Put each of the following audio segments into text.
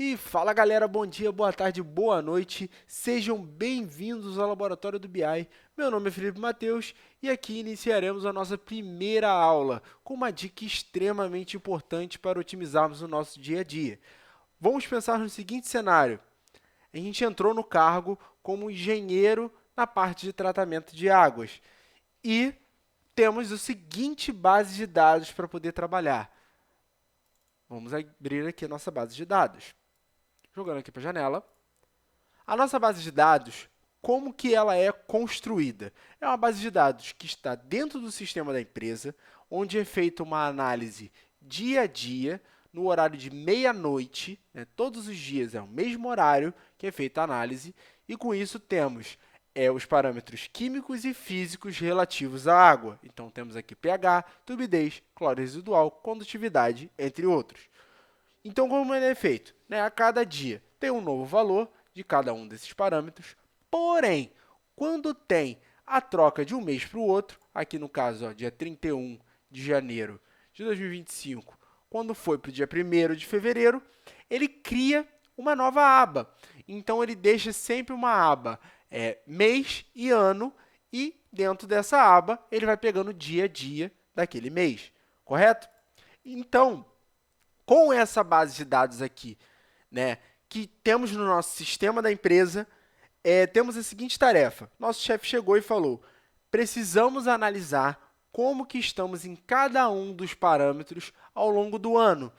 E fala galera, bom dia, boa tarde, boa noite, sejam bem-vindos ao Laboratório do BI. Meu nome é Felipe Mateus e aqui iniciaremos a nossa primeira aula com uma dica extremamente importante para otimizarmos o nosso dia a dia. Vamos pensar no seguinte cenário: a gente entrou no cargo como engenheiro na parte de tratamento de águas e temos a seguinte base de dados para poder trabalhar. Vamos abrir aqui a nossa base de dados. Jogando aqui para a janela. A nossa base de dados, como que ela é construída? É uma base de dados que está dentro do sistema da empresa, onde é feita uma análise dia a dia, no horário de meia-noite, né? Todos os dias é o mesmo horário que é feita a análise, e com isso temos os parâmetros químicos e físicos relativos à água. Então, temos aqui pH, turbidez, cloro residual, condutividade, entre outros. Então, como ele é feito? Né? A cada dia tem um novo valor de cada um desses parâmetros, porém, quando tem a troca de um mês para o outro, aqui no caso, ó, dia 31 de janeiro de 2025, quando foi para o dia 1º de fevereiro, ele cria uma nova aba. Então, ele deixa sempre uma aba mês e ano, e dentro dessa aba, ele vai pegando o dia a dia daquele mês, correto? Então, com essa base de dados aqui, né, que temos no nosso sistema da empresa, temos a seguinte tarefa. Nosso chefe chegou e falou: precisamos analisar como que estamos em cada um dos parâmetros ao longo do ano.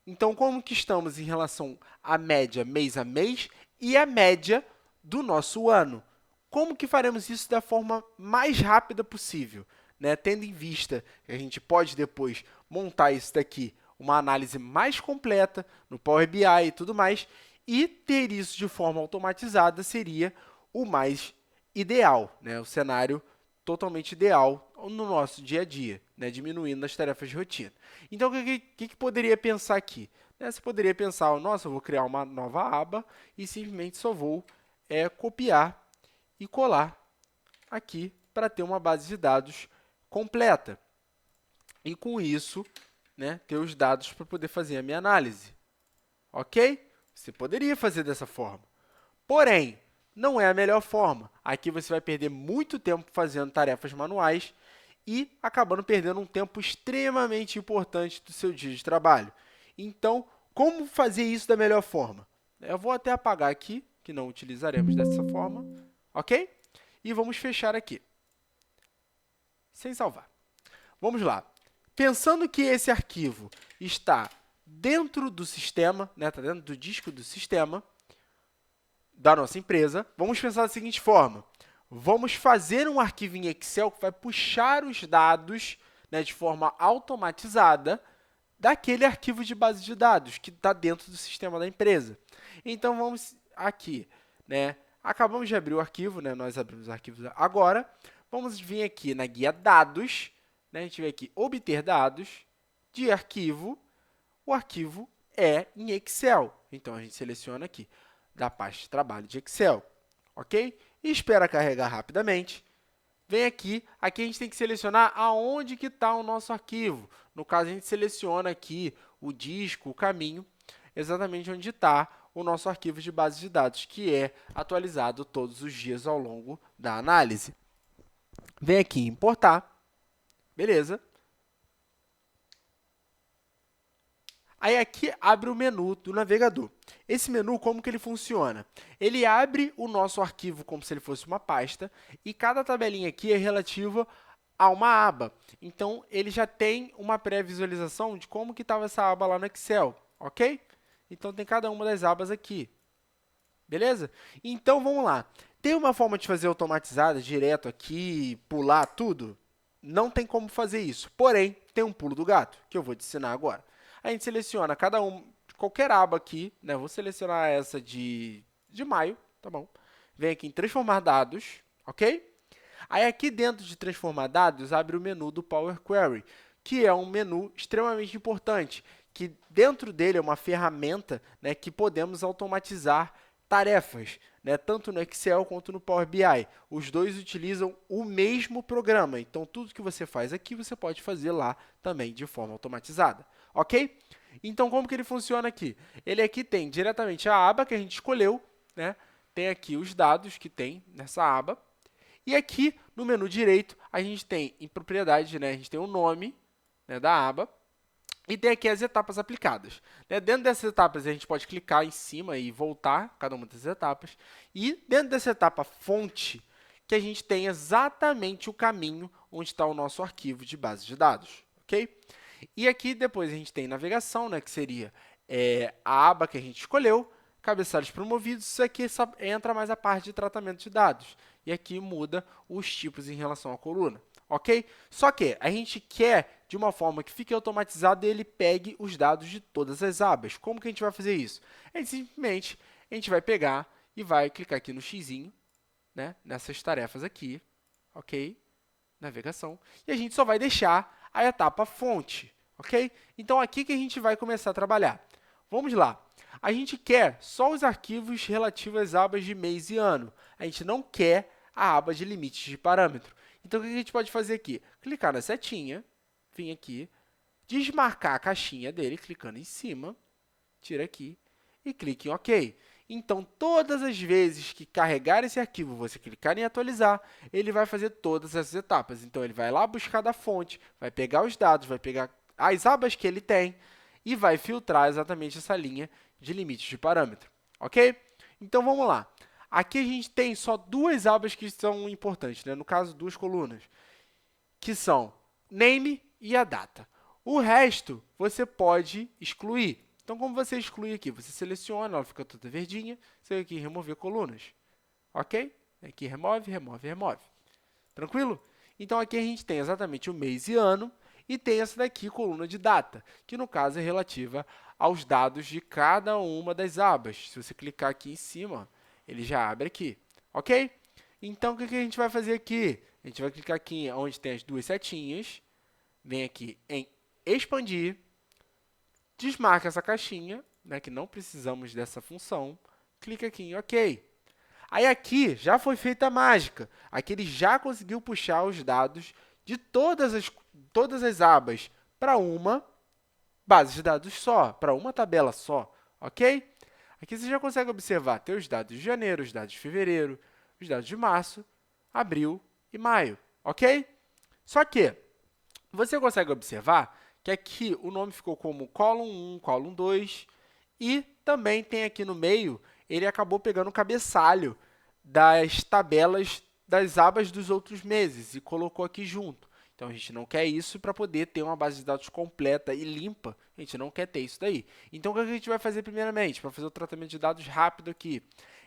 Então, como que estamos em relação à média mês a mês e à média do nosso ano? Como que faremos isso da forma mais rápida possível, né? Tendo em vista que a gente pode depois montar isso daqui, uma análise mais completa no Power BI e tudo mais, e ter isso de forma automatizada seria o mais ideal, né? O cenário totalmente ideal no nosso dia a dia, né? Diminuindo as tarefas de rotina. Então, o que poderia pensar aqui? Né? Você poderia pensar: nossa, eu vou criar uma nova aba e simplesmente só vou copiar e colar aqui para ter uma base de dados completa. E com isso, né, ter os dados para poder fazer a minha análise. Ok? Você poderia fazer dessa forma. Porém, não é a melhor forma. Aqui você vai perder muito tempo fazendo tarefas manuais e acabando perdendo um tempo extremamente importante do seu dia de trabalho. Então, como fazer isso da melhor forma? Eu vou até apagar aqui, que não utilizaremos dessa forma, ok? E vamos fechar aqui, sem salvar. Vamos lá. Pensando que esse arquivo está dentro do sistema, né, está dentro do disco do sistema da nossa empresa, vamos pensar da seguinte forma: vamos fazer um arquivo em Excel que vai puxar os dados, né, de forma automatizada daquele arquivo de base de dados que está dentro do sistema da empresa. Então, vamos aqui, né, acabamos de abrir o arquivo, né, nós abrimos o arquivo agora, vamos vir aqui na guia dados, né, a gente vem aqui obter dados de arquivo, o arquivo é em Excel. Então, a gente seleciona aqui da pasta de trabalho de Excel, ok? E espera carregar rapidamente. Vem aqui a gente tem que selecionar aonde que está o nosso arquivo. No caso, a gente seleciona aqui o disco, o caminho, exatamente onde está o nosso arquivo de base de dados, que é atualizado todos os dias ao longo da análise. Vem aqui em importar, beleza? Aí aqui abre o menu do navegador. Esse menu, como que ele funciona? Ele abre o nosso arquivo como se ele fosse uma pasta e cada tabelinha aqui é relativa a uma aba. Então, ele já tem uma pré-visualização de como que estava essa aba lá no Excel, ok? Então, tem cada uma das abas aqui, beleza? Então, vamos lá. Tem uma forma de fazer automatizada, direto aqui, pular tudo? Não tem como fazer isso, porém, tem um pulo do gato, que eu vou te ensinar agora. A gente seleciona qualquer aba aqui, né? Vou selecionar essa de maio, tá bom? Vem aqui em transformar dados, ok? Aí aqui dentro de transformar dados, abre o menu do Power Query, que é um menu extremamente importante, que dentro dele é uma ferramenta, né, que podemos automatizar tarefas, né, tanto no Excel quanto no Power BI. Os dois utilizam o mesmo programa, então tudo que você faz aqui você pode fazer lá também de forma automatizada, ok? Então, como que ele funciona aqui? Ele aqui tem diretamente a aba que a gente escolheu, né? Tem aqui os dados que tem nessa aba. E aqui, no menu direito, a gente tem em propriedade, né? A gente tem o nome, né, da aba e tem aqui as etapas aplicadas. Né? Dentro dessas etapas, a gente pode clicar em cima e voltar cada uma dessas etapas. E dentro dessa etapa fonte, que a gente tem exatamente o caminho onde está o nosso arquivo de base de dados. Ok? E aqui depois a gente tem navegação, né, que seria a aba que a gente escolheu, cabeçalhos promovidos, isso aqui só entra mais a parte de tratamento de dados. E aqui muda os tipos em relação à coluna, ok? Só que a gente quer de uma forma que fique automatizado e ele pegue os dados de todas as abas. Como que a gente vai fazer isso? Simplesmente a gente vai pegar e vai clicar aqui no xizinho, né, nessas tarefas aqui, ok? Navegação. E a gente só vai deixar a etapa fonte, ok? Então, aqui que a gente vai começar a trabalhar. Vamos lá. A gente quer só os arquivos relativos às abas de mês e ano. A gente não quer a aba de limites de parâmetro. Então, o que a gente pode fazer aqui? Clicar na setinha, vir aqui, desmarcar a caixinha dele, clicando em cima, tira aqui e clique em OK. Então, todas as vezes que carregar esse arquivo, você clicar em atualizar, ele vai fazer todas essas etapas. Então, ele vai lá buscar da fonte, vai pegar os dados, vai pegar as abas que ele tem e vai filtrar exatamente essa linha de limites de parâmetro. Ok? Então, vamos lá. Aqui a gente tem só duas abas que são importantes, né? No caso, duas colunas, que são name e a data. O resto você pode excluir. Então, como você exclui aqui? Você seleciona, ela fica toda verdinha, você aqui remover colunas. Ok? Aqui remove, remove, remove. Tranquilo? Então, aqui a gente tem exatamente o mês e ano e tem essa daqui, coluna de data, que no caso é relativa aos dados de cada uma das abas. Se você clicar aqui em cima, ele já abre aqui. Ok? Então, o que a gente vai fazer aqui? A gente vai clicar aqui onde tem as duas setinhas, vem aqui em expandir, desmarca essa caixinha, né, que não precisamos dessa função, clica aqui em OK. Aí aqui já foi feita a mágica. Aqui ele já conseguiu puxar os dados de todas as abas para uma base de dados só, para uma tabela só, ok? Aqui você já consegue observar, ter os dados de janeiro, os dados de fevereiro, os dados de março, abril e maio, ok? Só que você consegue observar que aqui o nome ficou como column 1, column 2 e também tem aqui no meio, ele acabou pegando o cabeçalho das tabelas das abas dos outros meses e colocou aqui junto. Então, a gente não quer isso para poder ter uma base de dados completa e limpa. A gente não quer ter isso daí. Então, o que a gente vai fazer primeiramente? Para fazer o tratamento de dados rápido aqui,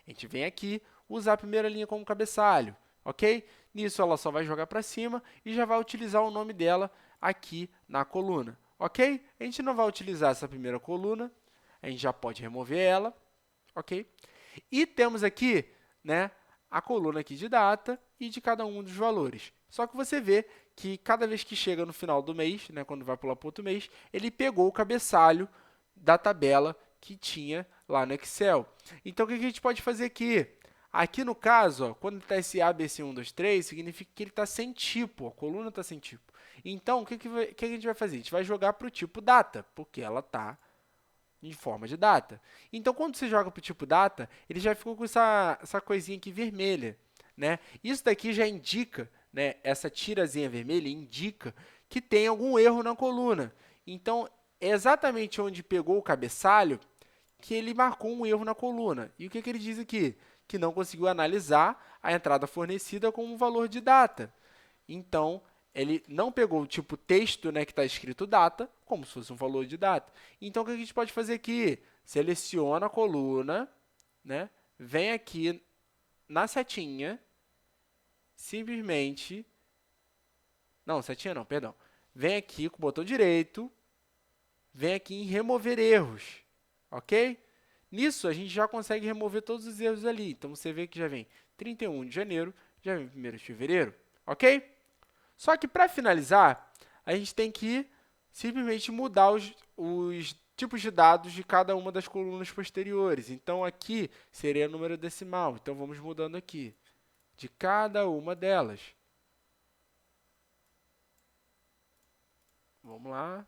a gente vem aqui, usar a primeira linha como cabeçalho, ok? Nisso, ela só vai jogar para cima e já vai utilizar o nome dela aqui na coluna, ok? A gente não vai utilizar essa primeira coluna, a gente já pode remover ela, ok? E temos aqui, né, a coluna aqui de data e de cada um dos valores. Só que você vê que cada vez que chega no final do mês, né, quando vai pular para outro mês, ele pegou o cabeçalho da tabela que tinha lá no Excel. Então, o que a gente pode fazer aqui? Aqui no caso, ó, quando está esse ABC123, significa que ele está sem tipo, a coluna está sem tipo. Então, o que a gente vai fazer? A gente vai jogar para o tipo data, porque ela está em forma de data. Então, quando você joga para o tipo data, ele já ficou com essa coisinha aqui vermelha, né? Isso daqui já indica, né, essa tirazinha vermelha indica que tem algum erro na coluna. Então, é exatamente onde pegou o cabeçalho que ele marcou um erro na coluna. E o que ele diz aqui? Que não conseguiu analisar a entrada fornecida como um valor de data. Então, ele não pegou o tipo texto, né, que está escrito data, como se fosse um valor de data. Então, o que a gente pode fazer aqui? Seleciona a coluna, né, vem aqui na setinha, simplesmente... Não, setinha não, perdão. Vem aqui com o botão direito, vem aqui em remover erros, ok? Nisso, a gente já consegue remover todos os erros ali. Então, você vê que já vem 31 de janeiro, já vem 1º de fevereiro, ok? Só que, para finalizar, a gente tem que simplesmente mudar os tipos de dados de cada uma das colunas posteriores. Então, aqui seria número decimal. Então, vamos mudando aqui, de cada uma delas. Vamos lá.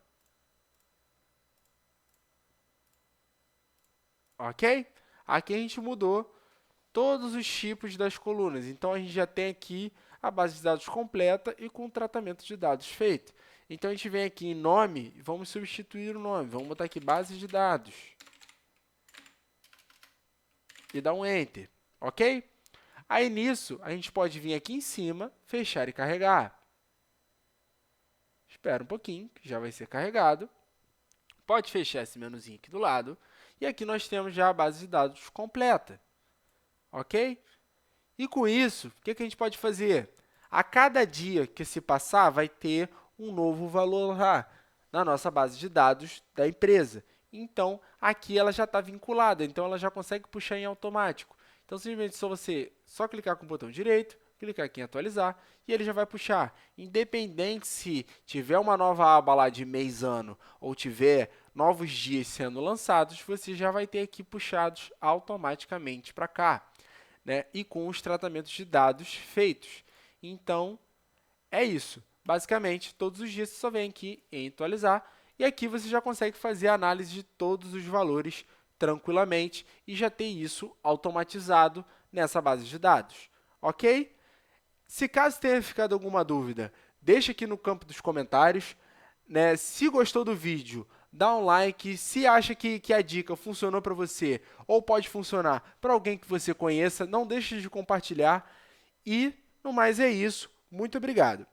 ok? Aqui a gente mudou todos os tipos das colunas. Então, a gente já tem aqui a base de dados completa e com o tratamento de dados feito. Então, a gente vem aqui em nome e vamos substituir o nome. Vamos botar aqui base de dados. E dar um Enter, ok? Aí, nisso, a gente pode vir aqui em cima, fechar e carregar. Espera um pouquinho, que já vai ser carregado. Pode fechar esse menuzinho aqui do lado. E aqui nós temos já a base de dados completa, ok? E com isso, o que a gente pode fazer? A cada dia que se passar, vai ter um novo valor lá na nossa base de dados da empresa. Então, aqui ela já está vinculada, então ela já consegue puxar em automático. Então, simplesmente você só clicar com o botão direito, clicar aqui em atualizar, e ele já vai puxar. Independente se tiver uma nova aba lá de mês, ano, ou tiver novos dias sendo lançados, você já vai ter aqui puxados automaticamente para cá, né? E com os tratamentos de dados feitos. Então, é isso. Basicamente, todos os dias você só vem aqui em atualizar e aqui você já consegue fazer a análise de todos os valores tranquilamente e já ter isso automatizado nessa base de dados, ok? Se caso tenha ficado alguma dúvida, deixa aqui no campo dos comentários, né? Se gostou do vídeo, dá um like. Se acha que a dica funcionou para você ou pode funcionar para alguém que você conheça, não deixe de compartilhar. E, no mais, é isso. Muito obrigado!